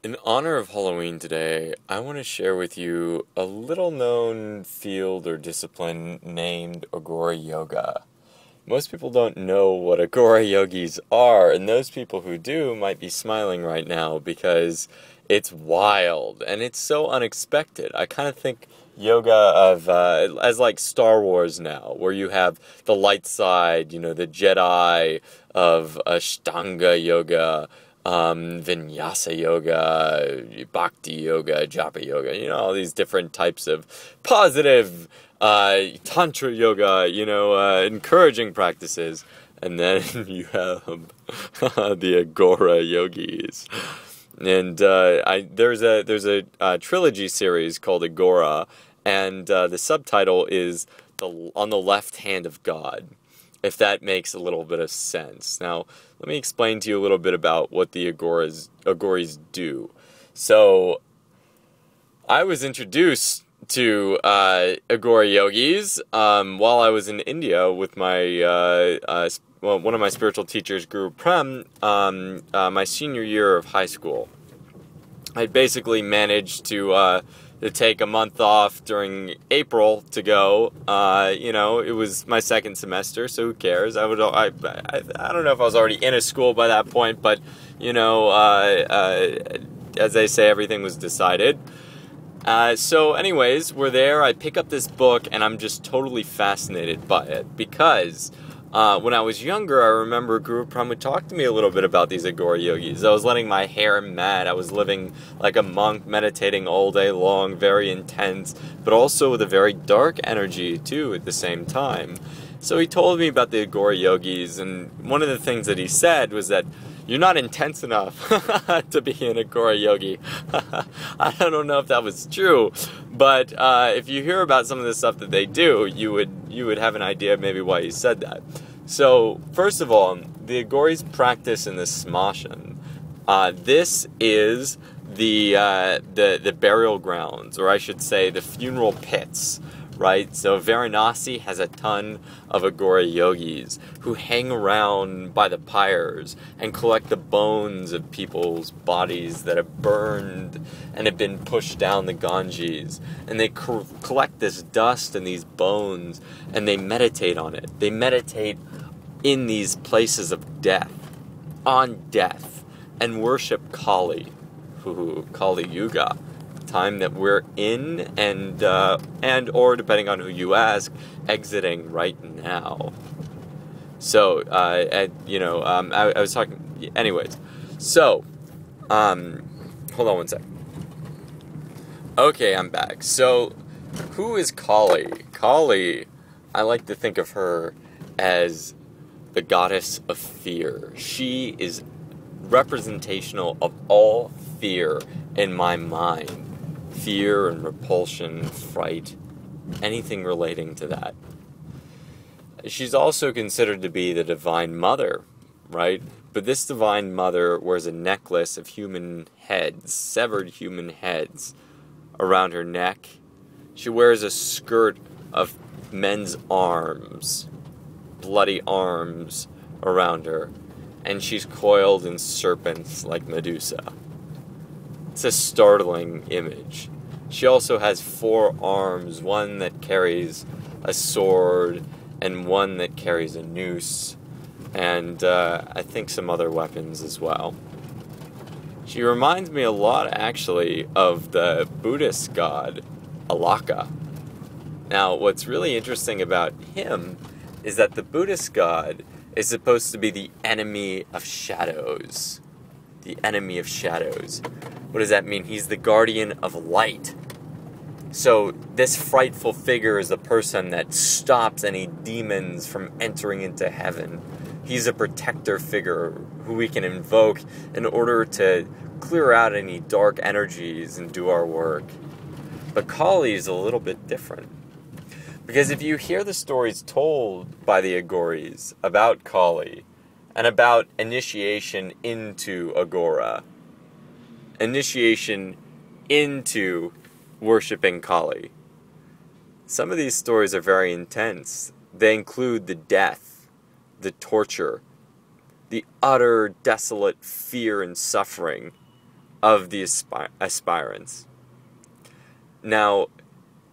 In honor of Halloween today, I want to share with you a little known field or discipline named Agora Yoga. Most people don't know what Agora Yogis are, and those people who do might be smiling right now because it's wild and it's so unexpected. I kind of think yoga of as like Star Wars now, where you have the light side, the Jedi of Ashtanga yoga, Vinyasa yoga, Bhakti yoga, Japa yoga, all these different types of positive Tantra yoga, encouraging practices. And then you have the Agora yogis. And there's a trilogy series called Agora, and the subtitle is On the Left Hand of God, if that makes a little bit of sense. Now, let me explain to you a little bit about what the Agoris do. So, I was introduced to Agora yogis while I was in India with my one of my spiritual teachers, Guru Prem, my senior year of high school. I basically managed to take a month off during April to go. It was my second semester, so who cares? I don't know if I was already in a school by that point, but as they say, everything was decided. So anyways, we're there, I pick up this book, and I'm just totally fascinated by it, because when I was younger, I remember Guru Prem would talk to me a little bit about these Agora yogis. I was letting my hair mat, I was living like a monk, meditating all day long, very intense, but also with a very dark energy too at the same time. So he told me about the Agora yogis, and one of the things that he said was that you're not intense enough to be an Agora yogi. I don't know if that was true, but if you hear about some of the stuff that they do, you would have an idea of maybe why he said that. So, first of all, the Agoris practice in the smashan. This is the burial grounds, or I should say the funeral pits. Right? So Varanasi has a ton of Agora yogis who hang around by the pyres and collect the bones of people's bodies that have burned and have been pushed down the Ganges. And they collect this dust and these bones, and they meditate on it. They meditate in these places of death, on death, and worship Kali, Kali Yuga. Time that we're in, and or depending on who you ask, exiting right now. So I was talking. Anyways, so hold on one sec. Okay, I'm back. So, who is Kali? Kali, I like to think of her as the goddess of fear. She is representational of all fear in my mind. Fear and repulsion, fright, anything relating to that. She's also considered to be the Divine Mother, right? But this Divine Mother wears a necklace of human heads, severed human heads, around her neck. She wears a skirt of men's arms, bloody arms around her, and she's coiled in serpents like Medusa. It's a startling image. She also has 4 arms, one that carries a sword and one that carries a noose, and I think some other weapons as well. She reminds me a lot, actually, of the Buddhist god, Alaka. Now, what's really interesting about him is that the Buddhist god is supposed to be the enemy of shadows. The enemy of shadows. What does that mean? He's the guardian of light. So this frightful figure is the person that stops any demons from entering into heaven. He's a protector figure who we can invoke in order to clear out any dark energies and do our work. But Kali is a little bit different. Because if you hear the stories told by the Agoris about Kali, and about initiation into Agora, initiation into worshipping Kali. Some of these stories are very intense. They include the death, the torture, the utter desolate fear and suffering of the aspirants. Now,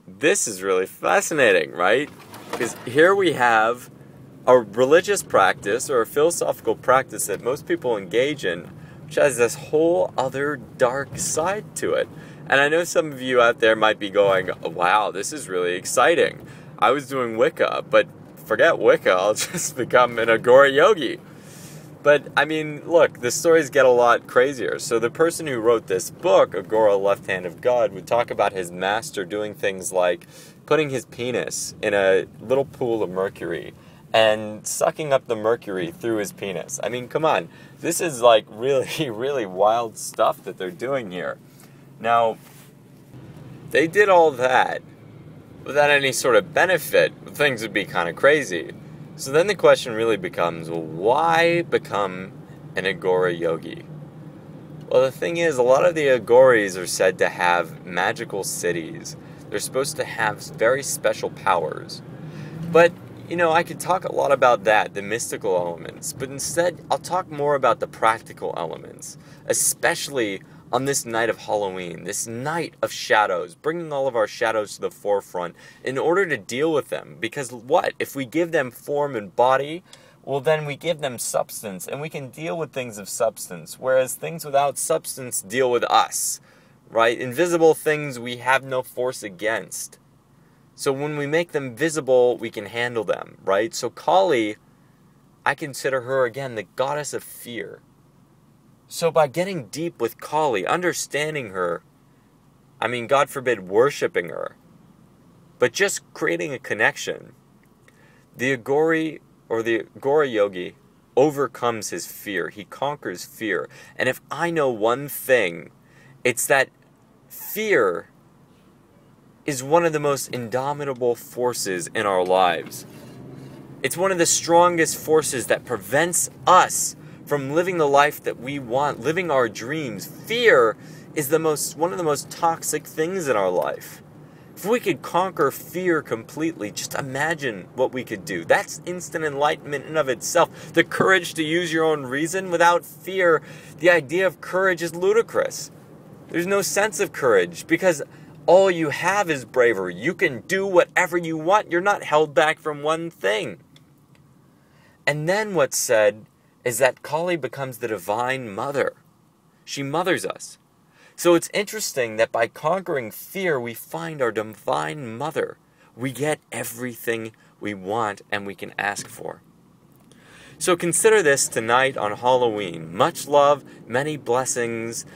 this is really fascinating, right? Because here we have a religious practice or a philosophical practice that most people engage in, which has this whole other dark side to it. And I know some of you out there might be going, wow, this is really exciting. I was doing Wicca, but forget Wicca, I'll just become an Agora yogi. But, I mean, look, the stories get a lot crazier. So the person who wrote this book, Agora, Left Hand of God, would talk about his master doing things like putting his penis in a little pool of mercury and sucking up the mercury through his penis. I mean, come on. This is like really, really wild stuff that they're doing here. Now, they did all that without any sort of benefit. Things would be kind of crazy. So then the question really becomes, well, why become an Agora yogi? Well, the thing is, a lot of the Agoris are said to have magical cities. They're supposed to have very special powers. But, you know, I could talk a lot about that, the mystical elements, but instead I'll talk more about the practical elements, especially on this night of Halloween, this night of shadows, bringing all of our shadows to the forefront in order to deal with them. Because what? If we give them form and body, well, then we give them substance, and we can deal with things of substance, whereas things without substance deal with us, right? Invisible things we have no force against. So when we make them visible, we can handle them, right? So Kali, I consider her, again, the goddess of fear. So by getting deep with Kali, understanding her, I mean, God forbid, worshiping her, but just creating a connection, the Agori or the Agora yogi overcomes his fear. He conquers fear. And if I know one thing, it's that fear is one of the most indomitable forces in our lives. It's one of the strongest forces that prevents us from living the life that we want, living our dreams. Fear is one of the most toxic things in our life. If we could conquer fear completely, just imagine what we could do. That's instant enlightenment in and of itself. The courage to use your own reason without fear. The idea of courage is ludicrous. There's no sense of courage because all you have is bravery. You can do whatever you want. You're not held back from one thing. And then what's said is that Kali becomes the divine mother. She mothers us. So it's interesting that by conquering fear, we find our divine mother. We get everything we want and we can ask for. So consider this tonight on Halloween. Much love, many blessings,